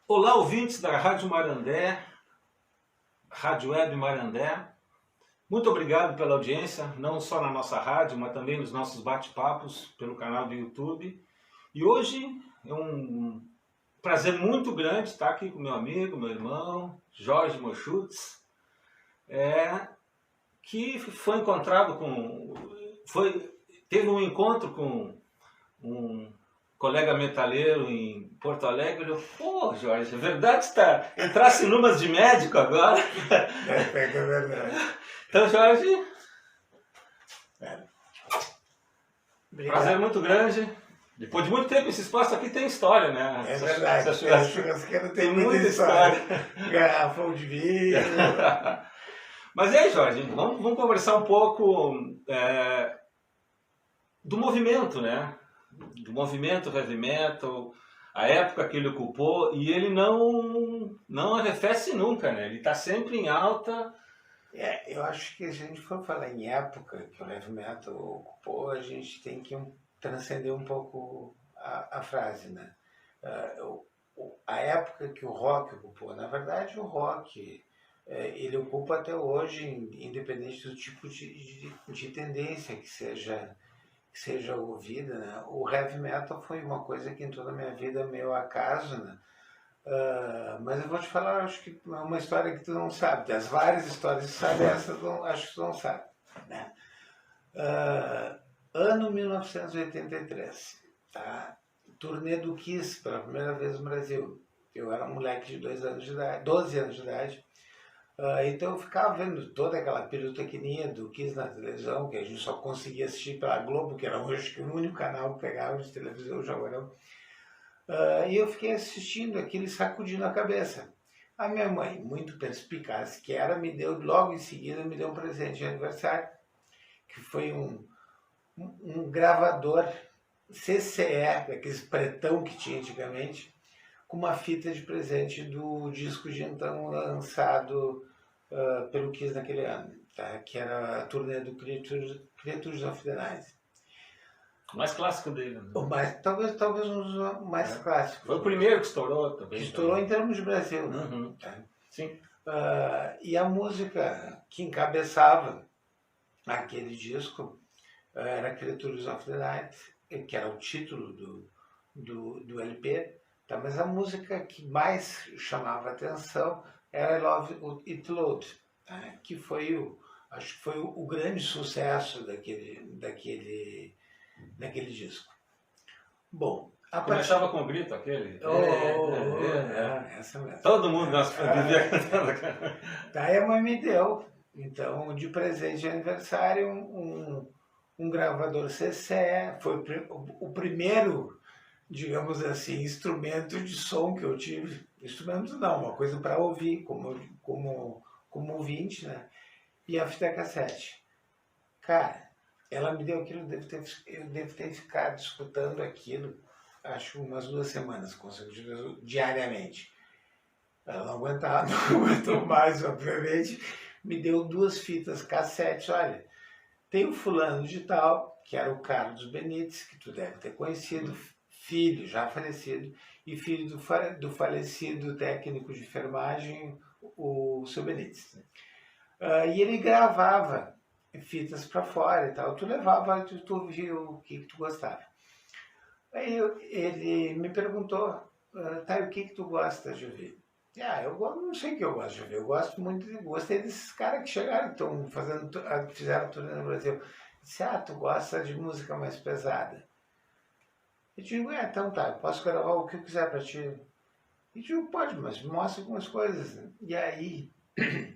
Olá, ouvintes da Rádio Marandé, Rádio Web Marandé. Muito obrigado pela audiência, não só na nossa rádio, mas também nos nossos bate-papos pelo canal do YouTube. E hoje é um prazer muito grande estar aqui com meu amigo, meu irmão, Jorge Moschutz, que foi encontrado teve um encontro com um colega metaleiro em Porto Alegre. Eu, pô, Jorge, é verdade que entrasse em numas de médico agora? É verdade. Então, Jorge, prazer Obrigado. muito grande. Depois de muito tempo, esse espaço aqui tem história, né? É verdade. Essa Churrasqueira tem tem muita muita história. história. Garrafão de vinho. Mas e aí, Jorge, vamos conversar um pouco do movimento, né? Do movimento heavy metal, a época que ele ocupou, e ele não arrefece nunca, né? Ele está sempre em alta. Eu acho que se a gente for falar em época que o heavy metal ocupou, a gente tem que transcender um pouco a frase, né? A época que o rock ocupou, na verdade o rock ele ocupa até hoje, independente do tipo de tendência que seja ouvida, né? O heavy metal foi uma coisa que entrou na minha vida meio acaso, né? Mas eu vou te falar, acho que é uma história que tu não sabe. Das várias histórias que tu sabe, essa acho que tu não sabe, né? Ano 1983, tá? Turnê do Kiss pela primeira vez no Brasil. Eu era um moleque de 12 anos de idade. Então eu ficava vendo toda aquela pirotecnia do Kiss na televisão, que a gente só conseguia assistir pela Globo, que era hoje o único canal que pegava de televisão jaguarão. E eu fiquei assistindo aquilo e sacudindo a cabeça. A minha mãe, muito perspicaz que era, logo em seguida me deu um presente de aniversário, que foi um gravador CCE, daqueles pretão que tinha antigamente, com uma fita de presente do disco de então lançado pelo Kiss naquele ano, tá? Que era a turnê do Creatures of the Night. O mais clássico dele. Né? Talvez um dos mais clássicos. Foi o primeiro que estourou também. Que estourou em termos de Brasil, né? Uhum. Tá? Sim. E a música que encabeçava aquele disco era Creatures of the Night, que era o título do LP, tá? Mas a música que mais chamava atenção era I Love It Loud, tá? Que acho que foi o grande sucesso daquele disco. Bom, começava com o grito aquele. Essa mesmo. Todo mundo vivia cantando. Daí a mãe me deu, então, de presente de aniversário, um gravador CCE. Foi o primeiro, digamos assim, instrumento de som que eu tive. Instrumento não, uma coisa para ouvir, como ouvinte, né? E a fita cassete. Cara, ela me deu aquilo, eu devo ter ficado escutando aquilo, acho umas 2 semanas consecutivas, diariamente. Ela não aguentava, não aguentou mais, obviamente. Me deu 2 fitas cassete. Olha, tem o fulano de tal, que era o Carlos Benites, que tu deve ter conhecido, filho já falecido, e filho do falecido técnico de enfermagem, o seu Benites. E ele gravava fitas para fora e tal. Tu levava, tu viu o que tu gostava. Aí ele me perguntou, tá, o que tu gosta de ouvir? Eu não sei o que eu gosto de ouvir. Eu gostei desses caras que chegaram, estão fizeram turnê no Brasil. Disse, tu gosta de música mais pesada? Eu digo, então tá, eu posso gravar o que eu quiser para ti. Eu digo, pode, mas mostra algumas coisas. E aí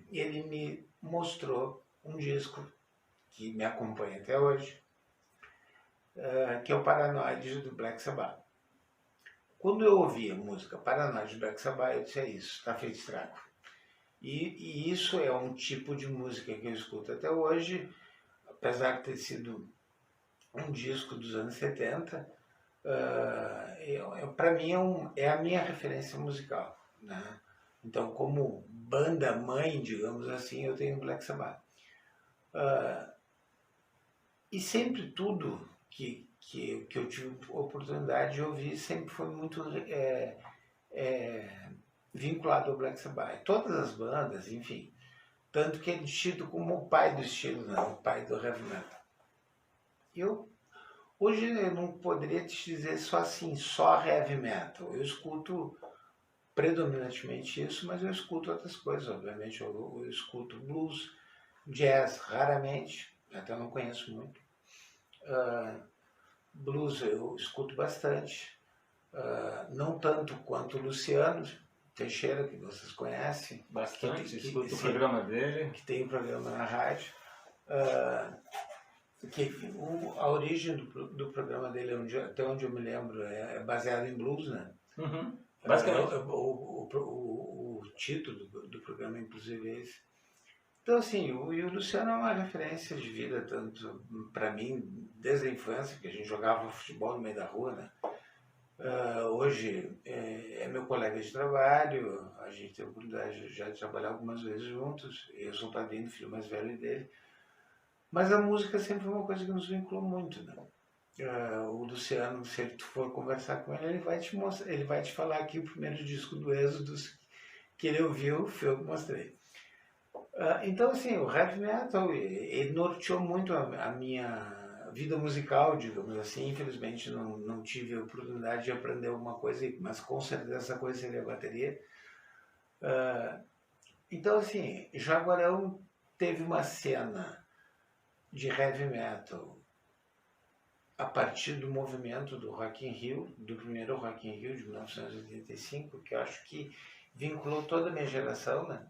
ele me mostrou um disco que me acompanha até hoje, que é o Paranoid do Black Sabbath. Quando eu ouvi a música Paranoid do Black Sabbath, eu disse, isso, tá feito estrago. E isso é um tipo de música que eu escuto até hoje, apesar de ter sido um disco dos anos 70, para mim é a minha referência musical, né? Então, como banda mãe, digamos assim, eu tenho Black Sabbath. E sempre tudo que eu tive oportunidade de ouvir sempre foi muito vinculado ao Black Sabbath. Todas as bandas, enfim. Tanto que ele é tido como o pai do estilo, né? O pai do heavy metal. Hoje eu não poderia te dizer só assim, só heavy metal. Eu escuto predominantemente isso, mas eu escuto outras coisas, obviamente. Eu escuto blues, jazz, raramente, até não conheço muito. Blues eu escuto bastante, não tanto quanto o Luciano Teixeira, que vocês conhecem. Bastante, escuto o programa dele. Que tem um programa na rádio. A origem do programa dele, até onde eu me lembro, é baseada em blues, né? Uhum. Basicamente. O título do programa, inclusive, é esse. Então, assim, o Luciano é uma referência de vida, tanto para mim, desde a infância, que a gente jogava futebol no meio da rua, né? Hoje é meu colega de trabalho, a gente tem a oportunidade já de trabalhar algumas vezes juntos, eu sou padrinho do filho mais velho dele, mas a música sempre foi uma coisa que nos vinculou muito, né? O Luciano, se tu for conversar com ele, ele vai te falar aqui o primeiro disco do Êxodos que ele ouviu, foi eu que mostrei. Então, assim, o heavy metal, ele norteou muito a minha vida musical, digamos assim. Infelizmente não tive a oportunidade de aprender alguma coisa, mas com certeza essa coisa seria a bateria. Então, assim, Jaguarão teve uma cena de heavy metal a partir do movimento do Rock in Rio, do primeiro Rock in Rio de 1985, que eu acho que vinculou toda a minha geração, né?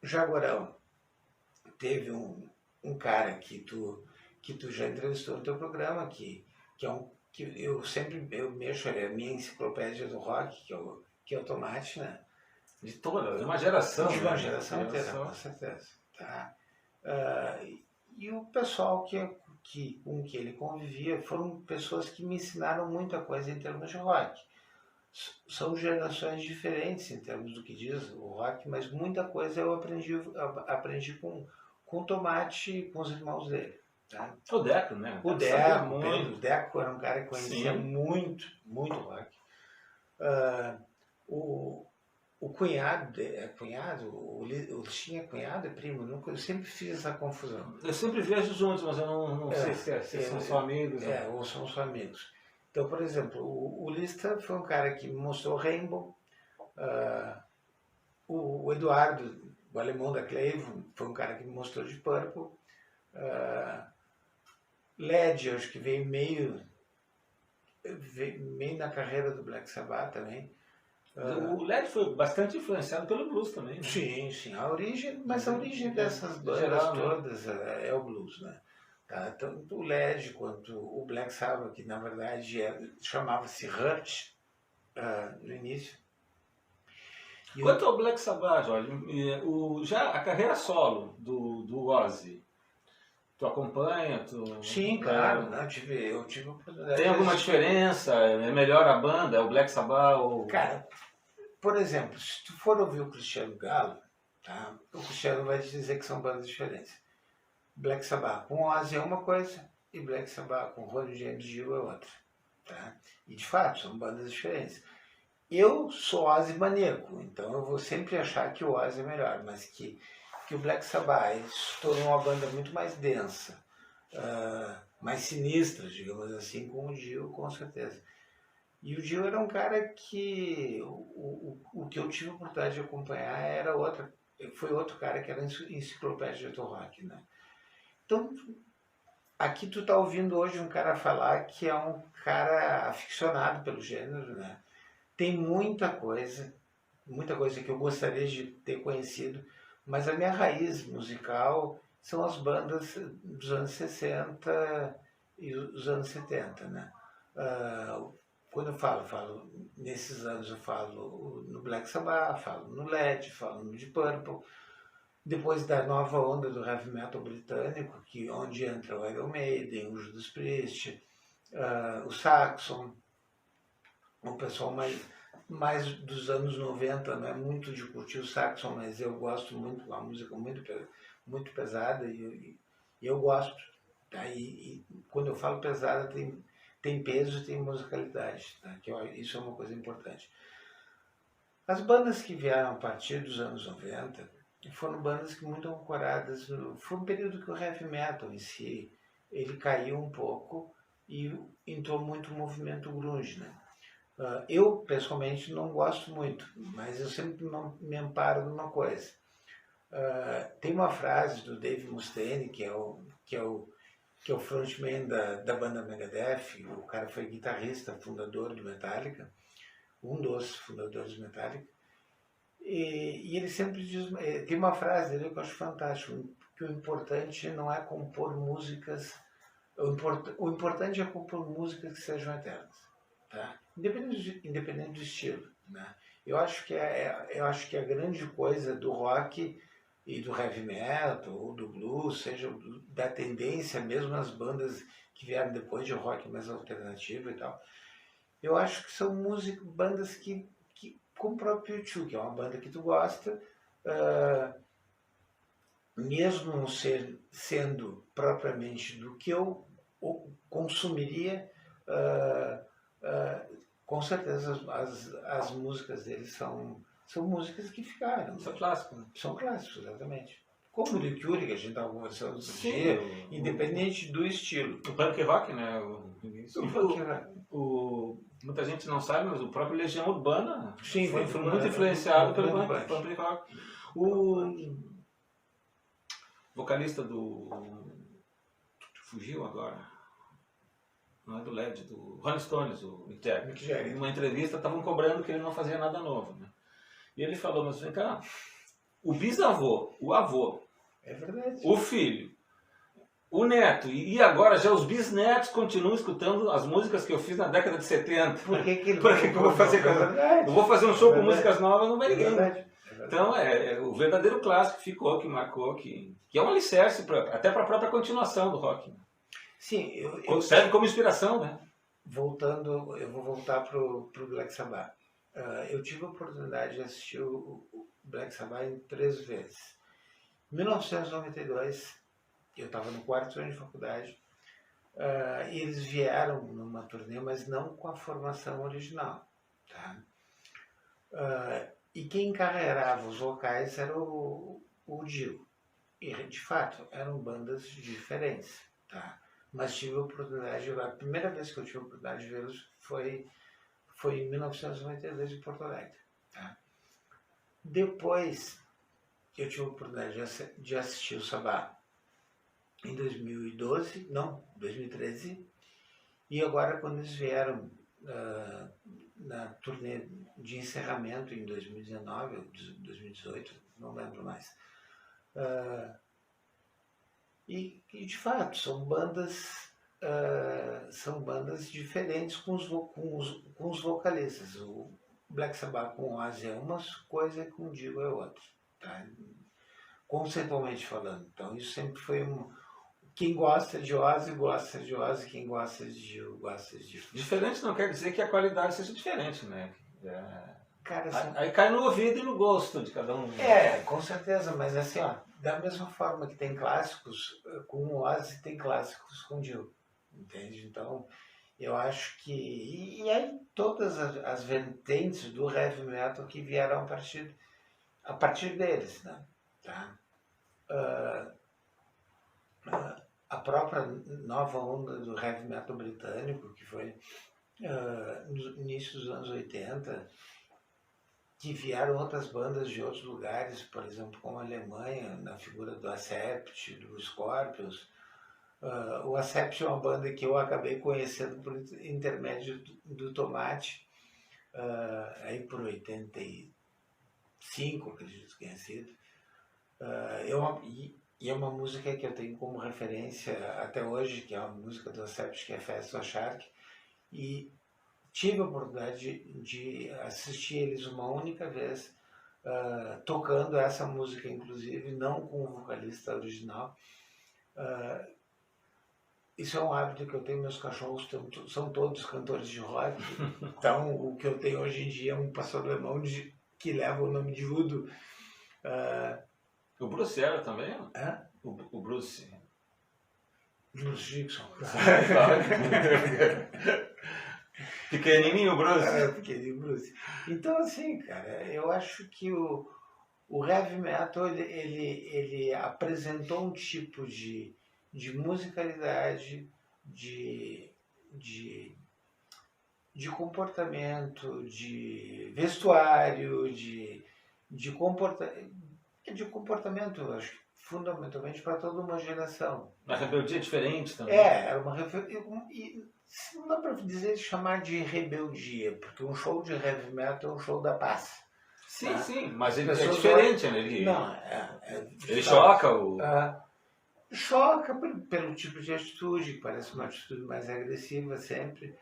Jaguarão teve um cara que tu já entrevistou no teu programa, que eu sempre mexo, é a minha enciclopédia do rock, que é o Tomate, né? De toda, de uma geração. De uma geração inteira, com certeza. Tá? E o pessoal com que ele convivia foram pessoas que me ensinaram muita coisa em termos de rock. São gerações diferentes em termos do que diz o rock, mas muita coisa eu aprendi com o Tomate e com os irmãos dele. Tá? O Deco, né? O Deco era um cara que conhecia muito, muito rock. O cunhado, o Listinha é cunhado, é primo, eu sempre fiz essa confusão. Eu sempre vejo juntos, mas eu não sei se são só amigos. Ou são só amigos. Então, por exemplo, o Lista foi um cara que me mostrou Rainbow, o Eduardo, o alemão da Cleivo, foi um cara que me mostrou de Purple, LED, acho que veio meio na carreira do Black Sabbath também. O LED foi bastante influenciado pelo blues também, né? Sim, a origem dessas bandas todas é o blues, né? Tá? Tanto o LED quanto o Black Sabbath, que na verdade chamava-se Hurt no início. Quanto ao Black Sabbath, Jorge, já a carreira solo do Ozzy, tu acompanha? Sim, claro, né? Eu tive a oportunidade. Tem alguma diferença? É melhor a banda? É o Black Sabbath? Ou... Cara, por exemplo, se tu for ouvir o Cristiano Galo, tá? O Cristiano vai te dizer que são bandas diferentes. Black Sabbath com Ozzy é uma coisa e Black Sabbath com Ronnie James Dio é outra. Tá? E de fato, são bandas diferentes. Eu sou Ozzy maníaco, então eu vou sempre achar que o Ozzy é melhor, mas que o Black Sabbath se tornou uma banda muito mais densa, mais sinistra, digamos assim, com o Dio, com certeza. E o Dio era um cara que o que eu tive a oportunidade de acompanhar foi outro cara que era enciclopédia do rock, né? Então, aqui tu tá ouvindo hoje um cara falar que é um cara aficionado pelo gênero, né? Tem muita coisa que eu gostaria de ter conhecido, mas a minha raiz musical são as bandas dos anos 60 e os anos 70, né? Quando eu falo nesses anos, eu falo no Black Sabbath, falo no LED, falo no Deep Purple. Depois da nova onda do heavy metal britânico, onde entra o Iron Maiden, o Judas Priest, o Saxon, o pessoal mais dos anos 90, não é muito de curtir o Saxon, mas eu gosto muito, uma música muito pesada e eu gosto. Tá? E quando eu falo pesada, tem peso e tem musicalidade, tá? Isso é uma coisa importante. As bandas que vieram a partir dos anos 90 foram bandas que muito ancoradas. Foi um período que o heavy metal em si ele caiu um pouco e entrou muito o movimento grunge, né? Eu, pessoalmente, não gosto muito, mas eu sempre me amparo numa coisa. Tem uma frase do Dave Mustaine, que é o frontman da banda Megadeth. O cara foi guitarrista, fundador do Metallica, um dos fundadores do Metallica. E ele sempre diz, tem uma frase dele que eu acho fantástica, que o importante não é compor músicas, o importante é compor músicas que sejam eternas, tá? Independente do estilo, né? Eu acho que a grande coisa do rock e do heavy metal ou do blues, seja da tendência mesmo nas bandas que vieram depois de rock mais alternativo e tal, eu acho que são bandas que como o próprio U2, que é uma banda que tu gosta, mesmo sendo propriamente do que eu consumiria, com certeza as músicas deles são músicas que ficaram. São clássicos, né? São clássicos, exatamente. Como o The Cure, que a gente estava conversando outro dia, independente do estilo. O punk rock, né? Muita gente não sabe, mas o próprio Legião Urbana foi muito influenciado pelo punk rock. O vocalista do... Fugiu agora. Não é do LED, do Rolling Stones, o Mick Jagger. Em uma entrevista estavam cobrando que ele não fazia nada novo, né? E ele falou, mas vem cá, o bisavô, o avô, é verdade, o filho, o neto e agora já os bisnetos continuam escutando as músicas que eu fiz na década de 70. Por que eu vou fazer eu vou fazer um show com músicas novas, não vai ninguém. Então é o verdadeiro clássico que ficou, que marcou, que é um alicerce até para a própria continuação do rock. Sim, serve como inspiração, né? Eu vou voltar pro Black Sabbath. Eu tive a oportunidade de assistir o Black Sabbath em 3 vezes. Em 1992, eu estava no 4º ano de faculdade, e eles vieram numa turnê, mas não com a formação original. Tá? E quem encarregava os vocais era o Dio. E, de fato, eram bandas diferentes. Tá? Mas tive a oportunidade, a primeira vez que eu tive a oportunidade de vê-los foi em 1992 em Porto Alegre. Tá? Depois, eu tive a oportunidade de assistir o Sabá em 2013, e agora quando eles vieram na turnê de encerramento em 2019 ou 2018, não lembro mais. E de fato, são bandas diferentes com os vocalistas. O Black Sabbath com o Ozzy é uma coisa e com o Dio é outra. Tá? Conceitualmente falando. Então isso sempre foi quem gosta de Ozzy, gosta de Ozzy. Quem gosta de Dio, gosta de Dio. Diferente não quer dizer que a qualidade seja diferente, né? Cara, aí cai no ouvido e no gosto de cada um. Com certeza, mas assim, ó, da mesma forma que tem clássicos com o Ozzy, tem clássicos com o Dio, entende? Então, eu acho que... E aí todas as vertentes do heavy metal que vieram a partir deles, né? Tá? A própria nova onda do heavy metal britânico, que foi no início dos anos 80, que vieram outras bandas de outros lugares, por exemplo, como a Alemanha, na figura do Accept, do Scorpions. O Accept é uma banda que eu acabei conhecendo por intermédio do Tomate, aí por 85, acredito que tenha sido. E é uma música que eu tenho como referência até hoje, que é uma música do Accept, que é Fast or Shark, e tive a oportunidade de assistir eles uma única vez, tocando essa música, inclusive, não com o vocalista original. Isso é um hábito que eu tenho, meus cachorros são todos cantores de rock, então o que eu tenho hoje em dia é um pastor alemão que leva o nome de Udo. O Bruce era também? Hã? O Bruce. Bruce Dixon. Pequenininho, Bruce. Pequenininho Bruce. Então, assim, cara, eu acho que o heavy metal, ele apresentou um tipo de musicalidade, de, de, de comportamento, de vestuário, de comportamento, acho que fundamentalmente para toda uma geração. Uma rebeldia diferente também. Era uma rebeldia. Não dá para dizer chamar de rebeldia, porque um show de heavy metal é um show da paz. Sim, Tá? sim, mas ele é diferente, né? Ele choca o... choca pelo tipo de atitude, que parece uma atitude mais agressiva sempre.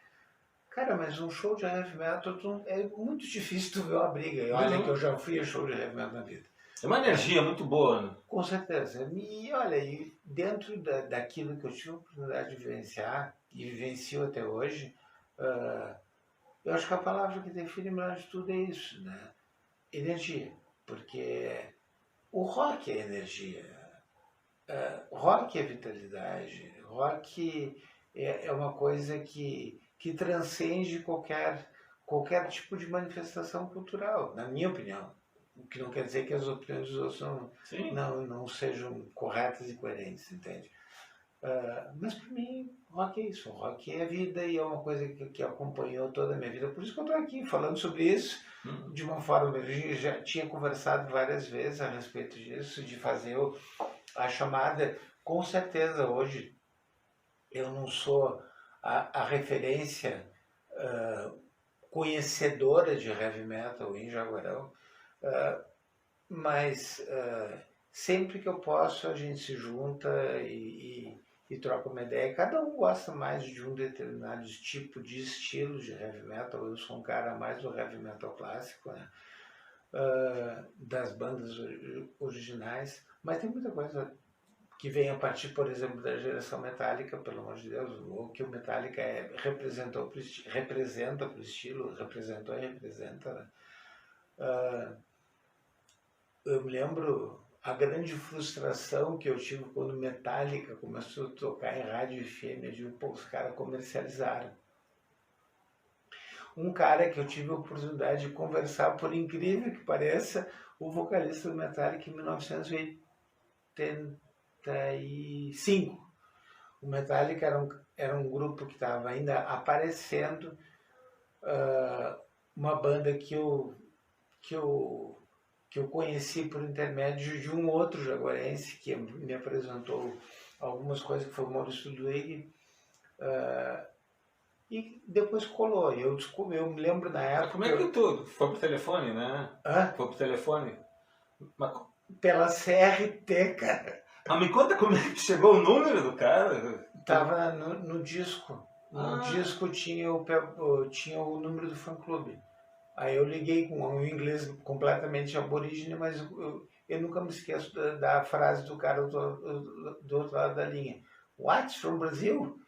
Cara, mas um show de heavy metal é muito difícil tu ver uma briga. E olha que eu já fui a show de heavy metal na vida. É uma energia muito boa, né? Com certeza. E olha, dentro daquilo que eu tive a oportunidade de vivenciar, e vivencio até hoje, eu acho que a palavra que define melhor de tudo é isso, né? Energia. Porque o rock é energia. Rock é vitalidade. Rock é uma coisa que transcende qualquer tipo de manifestação cultural, na minha opinião. O que não quer dizer que as opiniões dos outros não sejam corretas e coerentes, entende? Mas para mim, rock é isso. Rock é vida e é uma coisa que acompanhou toda a minha vida. Por isso que eu estou aqui falando sobre isso de uma forma. Eu já tinha conversado várias vezes a respeito disso, de fazer a chamada. Com certeza, hoje eu não sou a referência conhecedora de heavy metal em Jaguarão, mas sempre que eu posso a gente se junta e troca uma ideia. Cada um gosta mais de um determinado tipo de estilo de heavy metal. Eu sou um cara mais do heavy metal clássico, né? Das bandas originais, mas tem muita coisa que vem a partir, por exemplo, da geração Metallica, pelo amor de Deus, o que o Metallica representa para o estilo, representou e representa, né? Eu me lembro a grande frustração que eu tive quando Metallica começou a tocar em rádio FM, de os caras comercializaram. Um cara que eu tive a oportunidade de conversar, por incrível que pareça, o vocalista do Metallica em 1985. O Metallica era um grupo que estava ainda aparecendo, uma banda que eu conheci por intermédio de um outro jaguarense que me apresentou algumas coisas, que foi o Maurício Duig, e depois colou. Eu me lembro na época... Como é que tudo? Foi por telefone, né? Foi por telefone? Pela CRT, cara. Mas me conta como é que chegou o número do cara. Tava no disco. No disco tinha o número do fã-clube. Aí eu liguei com um inglês completamente aborígene, mas eu nunca me esqueço da frase do cara do outro lado da linha. What? From Brazil?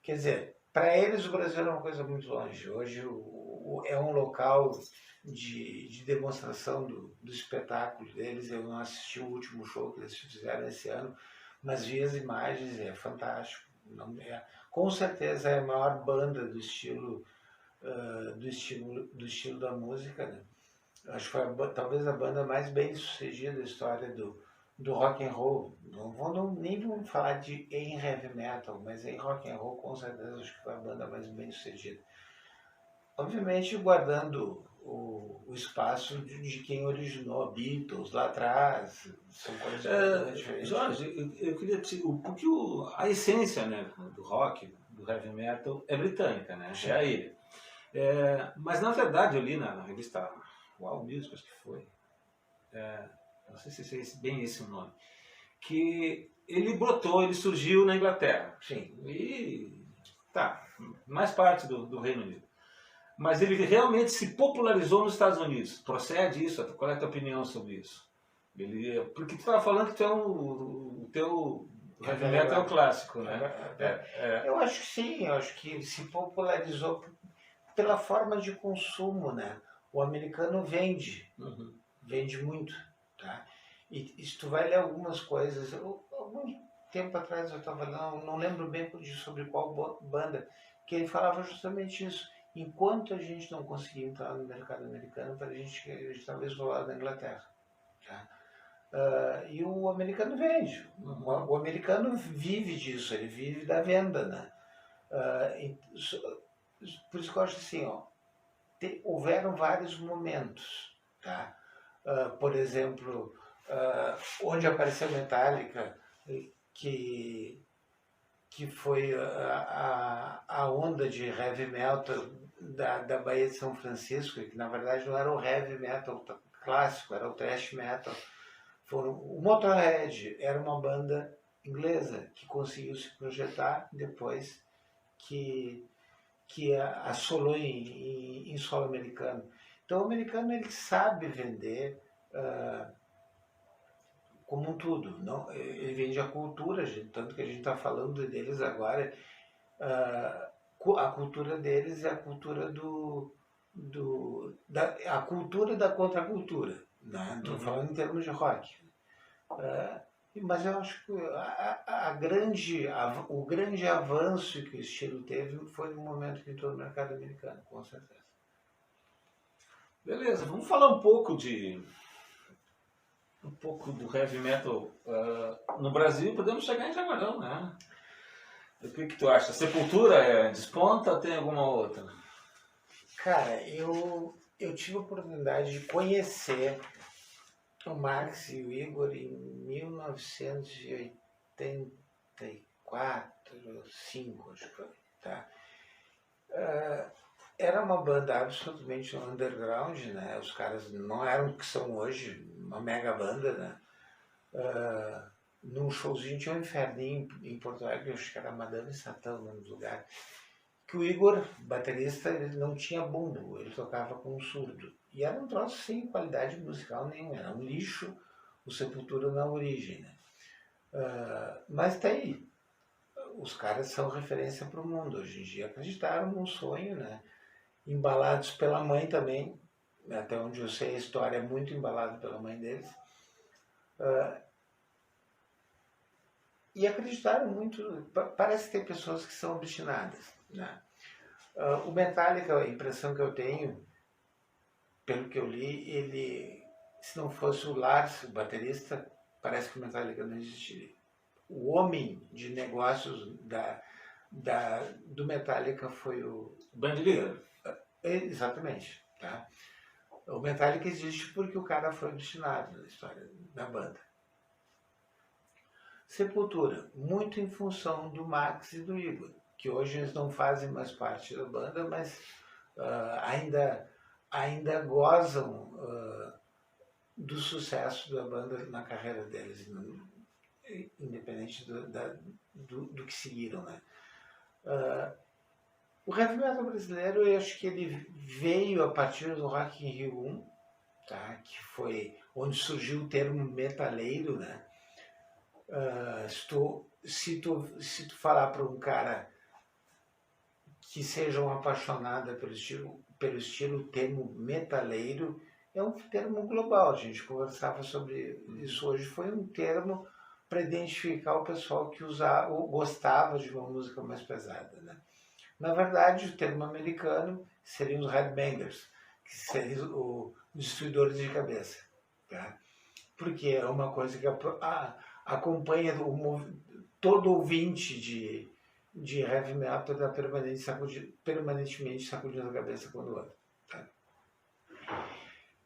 Quer dizer, para eles o Brasil era uma coisa muito longe. Hoje é um local de demonstração do espetáculo deles. Eu não assisti o último show que eles fizeram esse ano, mas vi as imagens, é fantástico. Com certeza é a maior banda do estilo da música, né? Acho que foi talvez a banda mais bem sucedida da história do rock and roll. Nem vamos falar em heavy metal, mas em rock and roll com certeza acho que foi a banda mais bem sucedida. Obviamente guardando o espaço de quem originou Beatles lá atrás, são coisas diferentes. Jorge, eu queria dizer, porque a essência, né, do rock, do heavy metal é britânica, né? É a ilha. Mas na verdade eu li na revista Wow Music, acho que foi, não sei se é bem esse o nome, que ele surgiu na Inglaterra. Sim. E mais parte do Reino Unido. Mas ele realmente se popularizou nos Estados Unidos. Procede isso? Qual é a tua opinião sobre isso? Porque tu estava falando que o teu heavy metal é o clássico, né? Eu acho que sim, eu acho que se popularizou pela forma de consumo, né? O americano vende muito, tá? E se tu vai ler algumas coisas, algum tempo atrás eu estava lendo, não lembro bem sobre qual banda, que ele falava justamente isso. enquanto a gente não conseguir entrar no mercado americano, a gente talvez rolar na Inglaterra. Tá? E o americano vende. O americano vive disso, ele vive da venda, né? Por isso que eu acho assim, ó, houveram vários momentos, tá? Por exemplo, onde apareceu Metallica, que foi a onda de heavy metal da Baía de São Francisco, que na verdade não era o heavy metal clássico, era o thrash metal. O Motorhead era uma banda inglesa que conseguiu se projetar depois que assolou em solo americano. Então o americano ele sabe vender como um tudo. Não, ele vende a cultura, tanto que a gente está falando deles agora. A cultura deles é a cultura a cultura da contracultura. Né? Estou falando em termos de rock. Mas eu acho que o grande avanço que o estilo teve foi no momento que entrou no mercado americano, com certeza. Beleza, vamos falar um pouco do heavy metal no Brasil. Podemos chegar em Jaguarão, né? O que tu acha? Sepultura desponta ou tem alguma outra? Cara, eu tive a oportunidade de conhecer o Max e o Igor em 1984, 1985, acho que foi. Tá? Era uma banda absolutamente underground, né? Os caras não eram o que são hoje, uma mega banda, né? Num showzinho tinha um inferninho em Porto Alegre, acho que era Madame Satã, no mesmo lugar. Que o Igor, baterista, ele não tinha bumbo, ele tocava com um surdo. E era um troço sem qualidade musical nenhuma, era um lixo, o Sepultura na origem. Né? Mas tá aí. Os caras são referência para o mundo. Hoje em dia acreditaram num sonho, né? Embalados pela mãe também. Até onde eu sei, a história é muito embalada pela mãe deles. E acreditaram muito. Parece ter pessoas que são obstinadas. Né? O Metallica, a impressão que eu tenho, pelo que eu li, ele, se não fosse o Lars, o baterista, parece que o Metallica não existiria. O homem de negócios do Metallica foi o Bandleader. Exatamente. Tá? O Metallica existe porque o cara foi obstinado na história da banda. Sepultura, muito em função do Max e do Igor, que hoje eles não fazem mais parte da banda, mas ainda gozam do sucesso da banda na carreira deles, independente do que seguiram. Né? O heavy metal brasileiro, eu acho que ele veio a partir do Rock in Rio 1, tá? Que foi onde surgiu o termo metaleiro. Né? Se tu falar para um cara que seja um apaixonado pelo estilo, o termo metaleiro é um termo global. A gente conversava sobre isso hoje. Foi um termo para identificar o pessoal que usava ou gostava de uma música mais pesada. Né? Na verdade, o termo americano seriam os headbangers, que seriam os destruidores de cabeça. Tá? Porque é uma coisa que acompanha todo ouvinte de heavy metal está permanentemente sacudindo a cabeça quando anda. Tá?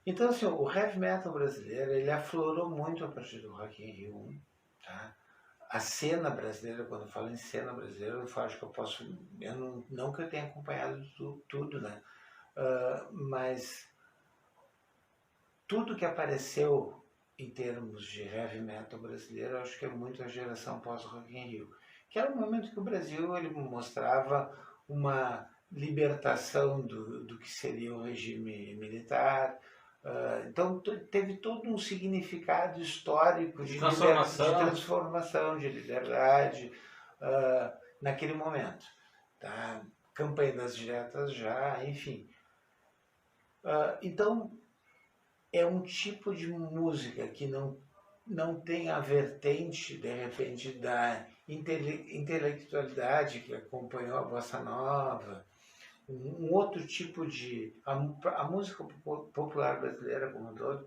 Então, assim, o heavy metal brasileiro ele aflorou muito a partir do Rock in Rio 1. Tá? A cena brasileira, quando eu falo em cena brasileira, eu acho que não que eu tenha acompanhado tudo, né? Mas tudo que apareceu em termos de heavy metal brasileiro, eu acho que é muito a geração pós-Rock in Rio. Que era um momento que o Brasil ele mostrava uma libertação do que seria o regime militar. Então teve todo um significado histórico de transformação, de liberdade naquele momento. Tá? Campanha das diretas já, enfim. Então é um tipo de música que não tem a vertente, de repente, da intelectualidade que acompanhou a Bossa Nova, um outro tipo de... A música popular brasileira como um todo,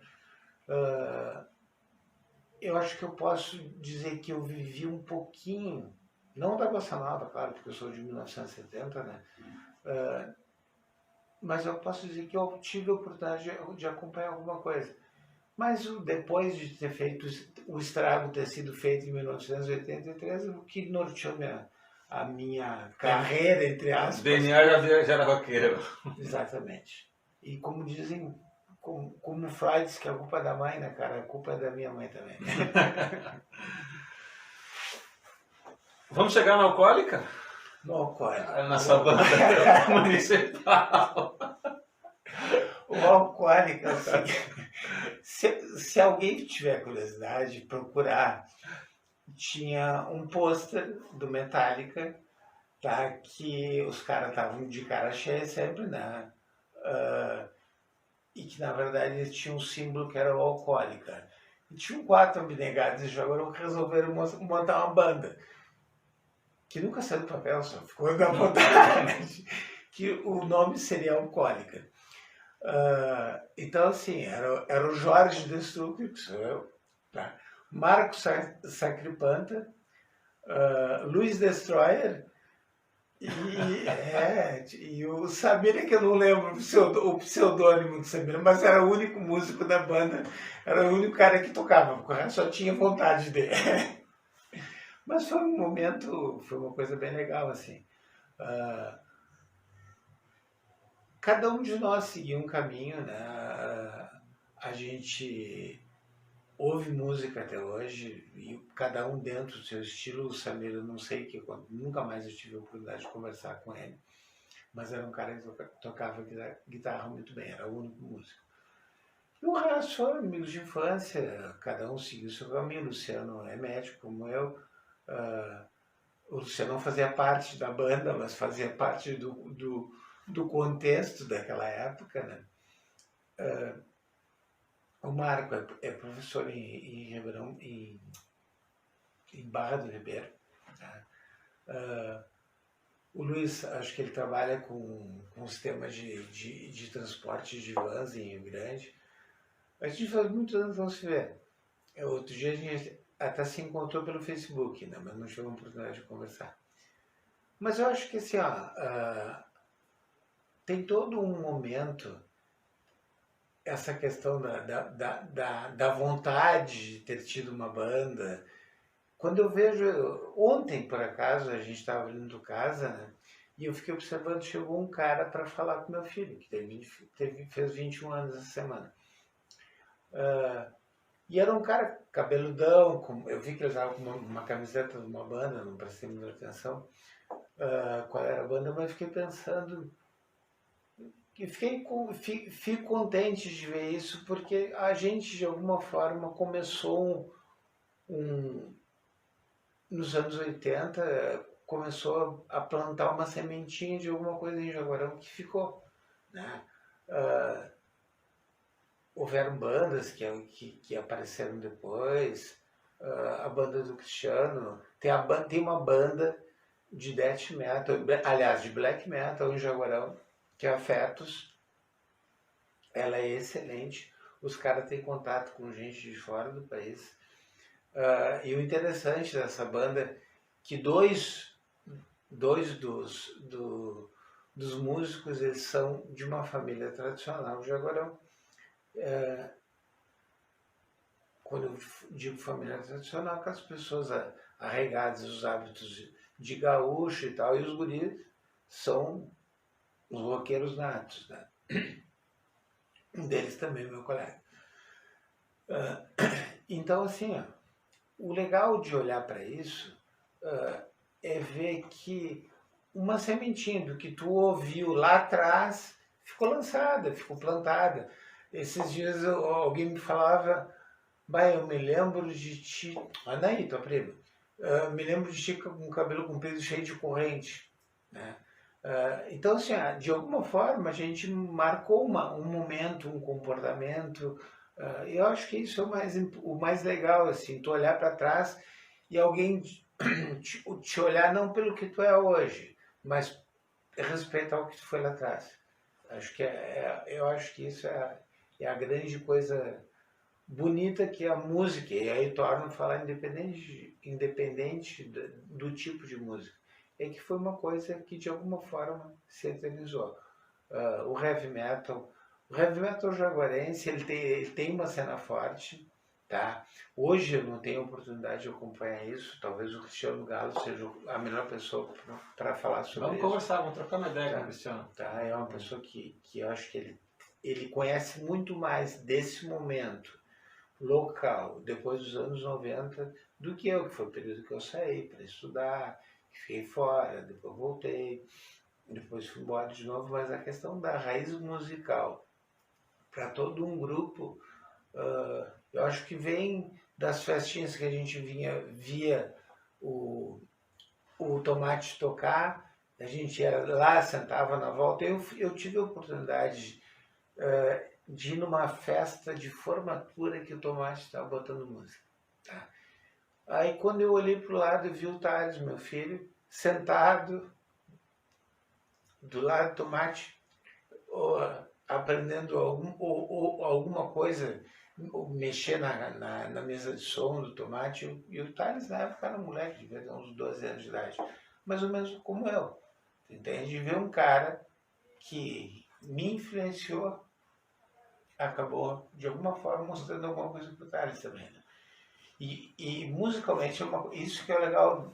eu acho que eu posso dizer que eu vivi um pouquinho, não da bossa nova, claro, porque eu sou de 1970, né? Mas eu posso dizer que eu tive a oportunidade de acompanhar alguma coisa. Mas depois de ter feito o estrago ter sido feito em 1983, o que norteou a minha carreira, entre aspas. DNA já era roqueiro. Exatamente. E como dizem, como Freud diz que a culpa é da mãe, né, cara? A culpa é da minha mãe também. Vamos chegar na alcoólica? No alcoólica. Nossa banda municipal. O alcoólica, assim, se alguém tiver curiosidade, procurar, tinha um pôster do Metallica, tá, que os caras estavam de cara cheia sempre, né? E que na verdade eles tinham um símbolo que era o alcoólica. E tinham 4 abnegados e agora resolveram montar uma banda. Que nunca saiu do papel, só ficou na vontade, que o nome seria Alcoólica. Então, assim, era o Jorge Destructor, que sou eu, tá? Marco Sacripanta, Luiz Destroyer e o Samira, que eu não lembro o pseudônimo do Samira, mas era o único músico da banda, era o único cara que tocava, porque o resto só tinha vontade dele. Mas foi um momento, foi uma coisa bem legal, assim. Cada um de nós seguiu um caminho, né? A gente ouve música até hoje, e cada um dentro do seu estilo. O Samir, eu não sei, nunca mais eu tive a oportunidade de conversar com ele, mas era um cara que tocava guitarra muito bem, era o único músico. E o resto foram amigos de infância, cada um seguiu o seu caminho. O Luciano é médico, como eu. O Luciano não fazia parte da banda, mas fazia parte do contexto daquela época, né? O Marco é professor em Ribeirão, em Barra do Ribeiro. Tá? O Luiz, acho que ele trabalha com sistemas de transporte de vans em Rio Grande. A gente faz muitos anos não se vê. Outro dia a gente até se encontrou pelo Facebook, né? Mas não tive a oportunidade de conversar. Mas eu acho que assim, tem todo um momento, essa questão da vontade de ter tido uma banda. Quando eu vejo, ontem por acaso, a gente estava vindo casa, né? E eu fiquei observando, chegou um cara para falar com meu filho, que fez 21 anos essa semana. E era um cara cabeludão, eu vi que ele usava uma camiseta de uma banda, não prestei muita atenção qual era a banda, mas fiquei pensando, e fico contente de ver isso, porque a gente de alguma forma começou nos anos 80, começou a plantar uma sementinha de alguma coisa em Jaguarão que ficou, né? Houveram bandas que apareceram depois, a banda do Cristiano, tem uma banda de death metal, aliás, de black metal em Jaguarão, que é a Fetus. Ela é excelente, os caras têm contato com gente de fora do país. E o interessante dessa banda é que dois dos músicos, eles são de uma família tradicional de Jaguarão. Quando eu digo família tradicional, aquelas pessoas arraigadas os hábitos de gaúcho e tal, e os guris são os roqueiros natos, né? Um deles também, meu colega. Então, assim, o legal de olhar para isso é ver que uma sementinha do que tu ouviu lá atrás ficou lançada, ficou plantada. Esses dias alguém me falava, eu me lembro de ti, Anaí, tua prima, me lembro de ti com um cabelo comprido cheio de corrente, né? Então, assim, de alguma forma a gente marcou um momento, um comportamento. Eu acho que isso é o mais legal, assim, tu olhar para trás e alguém te olhar não pelo que tu é hoje, mas respeitar o que tu foi lá atrás. Acho que eu acho que isso é a grande coisa bonita que a música, e aí torna falar independente do tipo de música, é que foi uma coisa que de alguma forma se eternizou. O heavy metal jaguarense, ele tem uma cena forte, tá? Hoje eu não tenho oportunidade de acompanhar isso, talvez o Cristiano Galo seja a melhor pessoa para falar sobre Vamos isso. conversar, vamos trocar uma ideia Tá, com o Cristiano. tá? É uma pessoa que eu acho que ele conhece muito mais desse momento local, depois dos anos 90, do que eu, que foi o período que eu saí para estudar, fiquei fora, depois voltei, depois fui embora de novo, mas a questão da raiz musical para todo um grupo, eu acho que vem das festinhas que a gente via o Tomate tocar, a gente ia lá, sentava na volta. Eu tive a oportunidade de ir numa festa de formatura que o Tomate estava botando música. Tá? Aí quando eu olhei para o lado, eu vi o Thales, meu filho, sentado do lado do Tomate, aprendendo alguma coisa, mexer na mesa de som do Tomate. E o Thales, na época, era um moleque, devia ter uns 12 anos de idade, mais ou menos como eu. Entende? De ver um cara que me influenciou, acabou, de alguma forma, mostrando alguma coisa para o Thales também. Né? E musicalmente, isso que é legal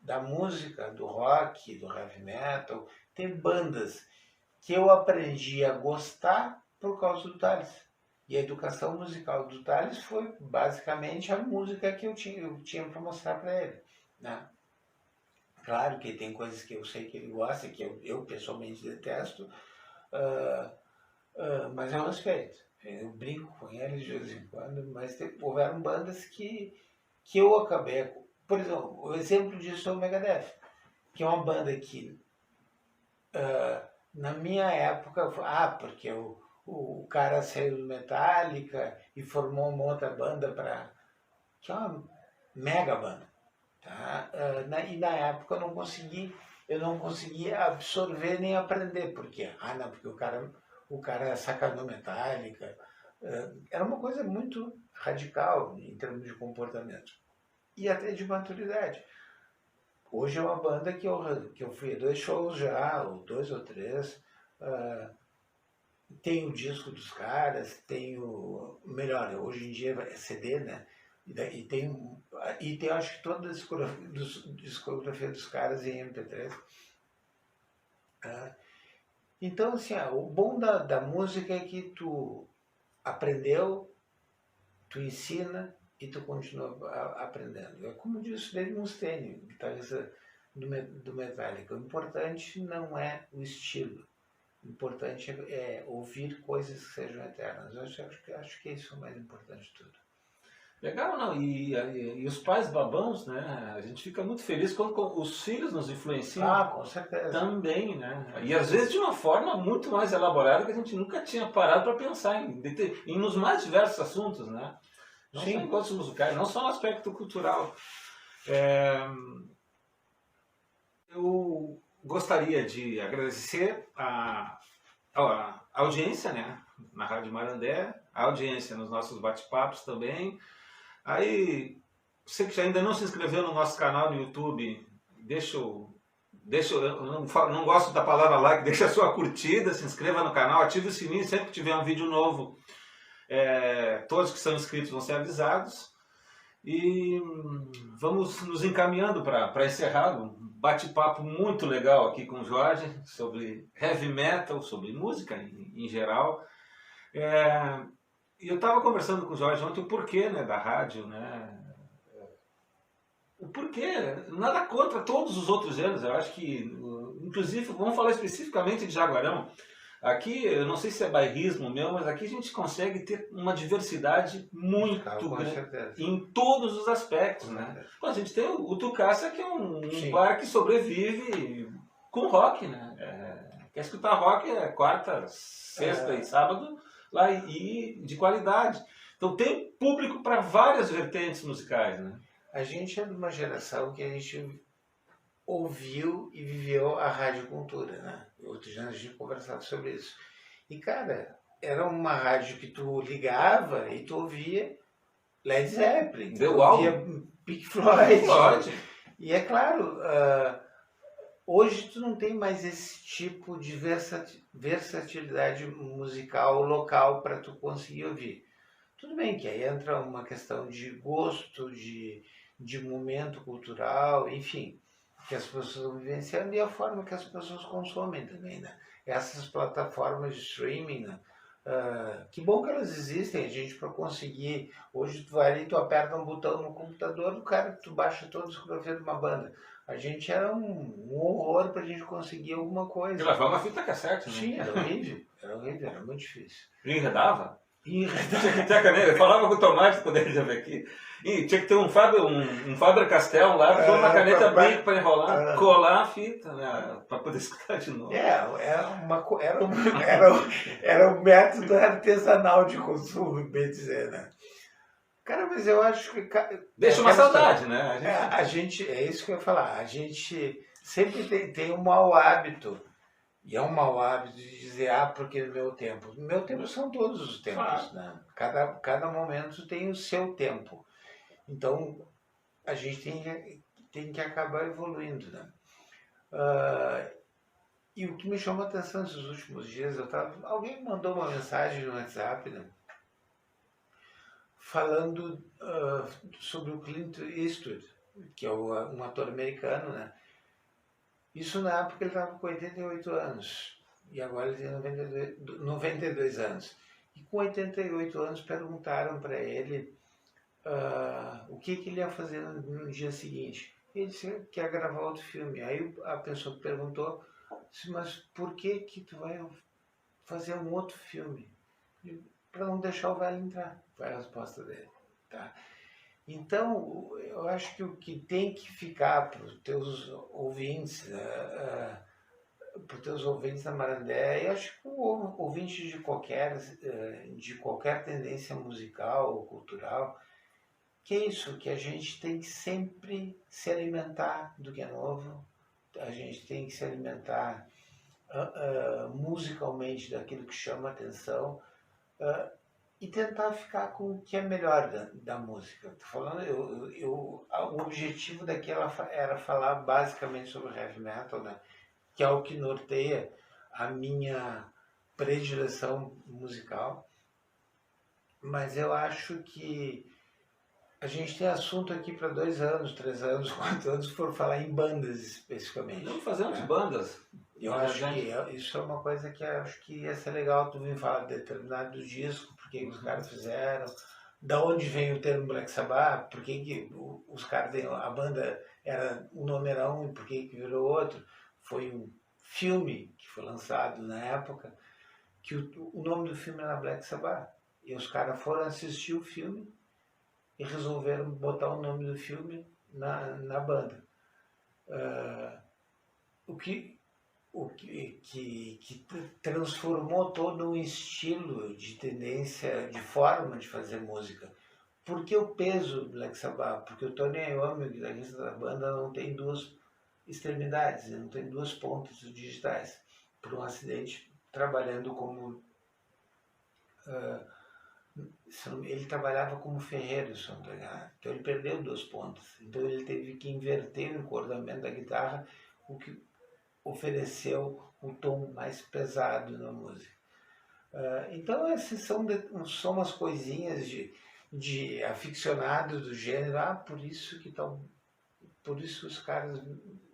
da música, do rock, do heavy metal, tem bandas que eu aprendi a gostar por causa do Thales. E a educação musical do Thales foi basicamente a música que eu tinha para mostrar para ele. Né? Claro que tem coisas que eu sei que ele gosta, que eu pessoalmente detesto, mas eu respeito. Eu brinco com ele de vez em quando, mas houveram bandas que eu acabei... Por exemplo, o exemplo disso é o Megadeth, que é uma banda que... na minha época, porque o cara saiu do Metallica e formou uma outra banda que é uma mega banda. Tá? E na época eu não consegui absorver nem aprender. Por quê? Não, porque o cara sacanou Metallica. Era uma coisa muito radical em termos de comportamento. E até de maturidade. Hoje é uma banda que eu fui a 2 shows já, ou 2 ou 3. Tem o disco dos caras, tem o... Melhor, hoje em dia é CD, né? E tem acho que toda a discografia dos caras em MP3. Então, assim, o bom da música é que tu aprendeu, tu ensina e tu continua aprendendo. É como disse Dave Mustaine, guitarrista do Metallica. O importante não é o estilo. O importante é ouvir coisas que sejam eternas. Eu acho que isso é o mais importante de tudo. Legal, não? E os pais babãos, né? A gente fica muito feliz quando os filhos nos influenciam. Com certeza. Também, né? E às vezes de uma forma muito mais elaborada que a gente nunca tinha parado para pensar em nos mais diversos assuntos, né? Não Sim. só em gostos musicais, não só no aspecto cultural. Eu gostaria de agradecer a audiência, né? Na Rádio Marandé, a audiência nos nossos bate-papos também. Aí, você que ainda não se inscreveu no nosso canal no YouTube, eu não gosto da palavra like, deixa a sua curtida, se inscreva no canal, ative o sininho, sempre que tiver um vídeo novo, todos que são inscritos vão ser avisados. E vamos nos encaminhando para encerrar um bate-papo muito legal aqui com o Jorge sobre heavy metal, sobre música em geral. E eu estava conversando com o Jorge ontem o porquê, né, da rádio, né? O porquê, nada contra todos os outros gêneros. Eu acho que, inclusive, vamos falar especificamente de Jaguarão. Aqui, eu não sei se é bairrismo meu, mas aqui a gente consegue ter uma diversidade muito grande em todos os aspectos, né? Pô, a gente tem o Tucassa, que é um bar que sobrevive com rock, né? Quer escutar rock quarta, sexta e sábado, lá e de qualidade. Então tem público para várias vertentes musicais, né? A gente é de uma geração que a gente ouviu e viveu a radiocultura, né? Outro dia a gente conversava sobre isso. E, cara, era uma rádio que tu ligava e tu ouvia Led Zeppelin, tu ouvia Pink Floyd. E é claro, hoje tu não tem mais esse tipo de versatilidade musical local para tu conseguir ouvir. Tudo bem que aí entra uma questão de gosto, de momento cultural, enfim, que as pessoas estão vivenciando e a forma que as pessoas consomem também, né? Essas plataformas de streaming, né? Que bom que elas existem, a gente para conseguir, hoje tu vai ali, tu aperta um botão no computador, o cara, tu baixa toda a discografia de uma banda. A gente era um horror pra gente conseguir alguma coisa. Gravar uma fita cassete, né? Sim, era horrível, era muito difícil. E enredava? Enredava. Eu falava com o Tomate quando ele já veio aqui. E tinha que ter um Faber-Castell lá, uma caneta branca para enrolar, colar a fita, né, para poder escutar de novo. Era um método artesanal de consumo, bem dizer, né? Cara, mas eu acho que... Deixa uma saudade, né? É isso que eu ia falar. A gente sempre tem um mau hábito. E é um mau hábito de dizer, porque no meu tempo. No meu tempo são todos os tempos, claro, né? Cada momento tem o seu tempo. Então, a gente tem que acabar evoluindo, né? E o que me chamou a atenção nesses últimos dias, alguém mandou uma mensagem no WhatsApp, né? Falando sobre o Clint Eastwood, que é um ator americano, né? Isso na época ele estava com 88 anos, e agora ele tem 92 anos. E com 88 anos perguntaram para ele o que ele ia fazer no dia seguinte. Ele disse que ia gravar outro filme. Aí a pessoa perguntou, mas por que tu vai fazer um outro filme? Para não deixar o velho entrar, foi a resposta dele. Tá? Então, eu acho que o que tem que ficar para os teus ouvintes, da Marandé, eu acho que o ouvinte de qualquer tendência musical ou cultural, que é isso, que a gente tem que sempre se alimentar do que é novo, a gente tem que se alimentar musicalmente daquilo que chama a atenção, e tentar ficar com o que é melhor da música. Tô falando, o objetivo daquela era falar basicamente sobre heavy metal, né? Que é o que norteia a minha predileção musical. Mas eu acho que a gente tem assunto aqui para 2 anos, 3 anos, 4 anos, se for falar em bandas especificamente. Não fazemos bandas. Eu acho que isso é uma coisa que eu acho que ia ser legal tu vir falar de determinados discos, por que os caras fizeram, da onde vem o termo Black Sabbath, por que os caras, a banda era o numerão e por que virou outro. Foi um filme que foi lançado na época, que o nome do filme era Black Sabbath. E os caras foram assistir o filme e resolveram botar o nome do filme na banda. O que transformou todo um estilo de tendência, de forma de fazer música. Por que o peso do Black Sabbath? Porque o Tony Iommi, o guitarrista da banda, não tem 2 extremidades, não tem 2 pontas digitais. Por um acidente, trabalhando como... ele trabalhava como ferreiro, se não me engano. Então ele perdeu 2 pontas. Então ele teve que inverter o encordamento da guitarra, o que ofereceu um tom mais pesado na música. Então essas são umas coisinhas de aficionados do gênero. Por isso os caras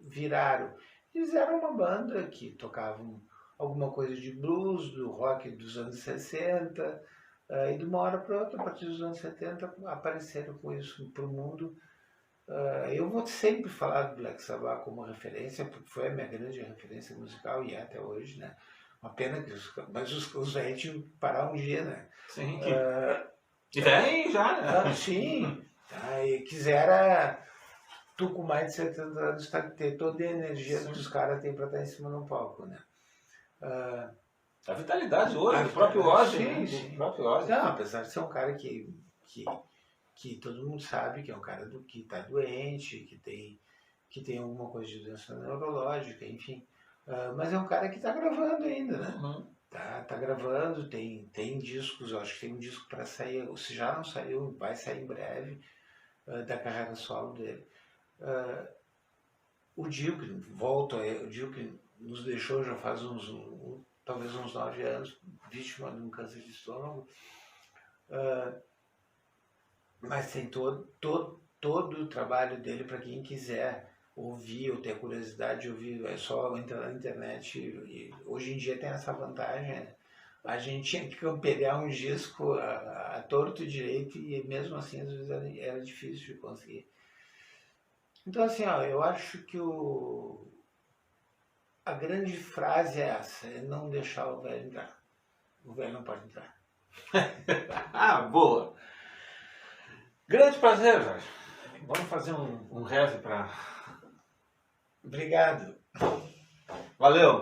viraram. Eles eram uma banda que tocavam alguma coisa de blues, do rock dos anos 60, e de uma hora para outra, a partir dos anos 70, apareceram com isso para o mundo. Eu vou sempre falar do Black Sabbath como referência, porque foi a minha grande referência musical e é até hoje, né? Uma pena que os velhos tinham que parar um dia, né? Sim. E vem já, né? Sim. E quisera, tu com mais de 70 anos, ter toda a energia que os caras têm para estar em cima do palco, né? A vitalidade hoje, do próprio Ozzy. Sim. Não, apesar de ser um cara que todo mundo sabe que é um cara que está doente, que tem alguma coisa de doença neurológica, enfim. Mas é um cara que está gravando ainda, né? Uhum. Tá gravando, tem discos, eu acho que tem um disco para sair, se já não saiu, vai sair em breve, da carreira solo dele. O Dilkin, o Dilkin nos deixou já faz talvez uns 9 anos, vítima de um câncer de estômago, mas tem todo o trabalho dele para quem quiser ouvir ou ter curiosidade de ouvir, é só entrar na internet e hoje em dia tem essa vantagem, né? A gente tinha que campear um disco a torto e direito e mesmo assim às vezes era difícil de conseguir. Então assim, eu acho que a grande frase é essa, é não deixar o velho entrar. O velho não pode entrar. Ah, boa! Grande prazer, Jorge. Vamos fazer um reze para... Obrigado. Valeu!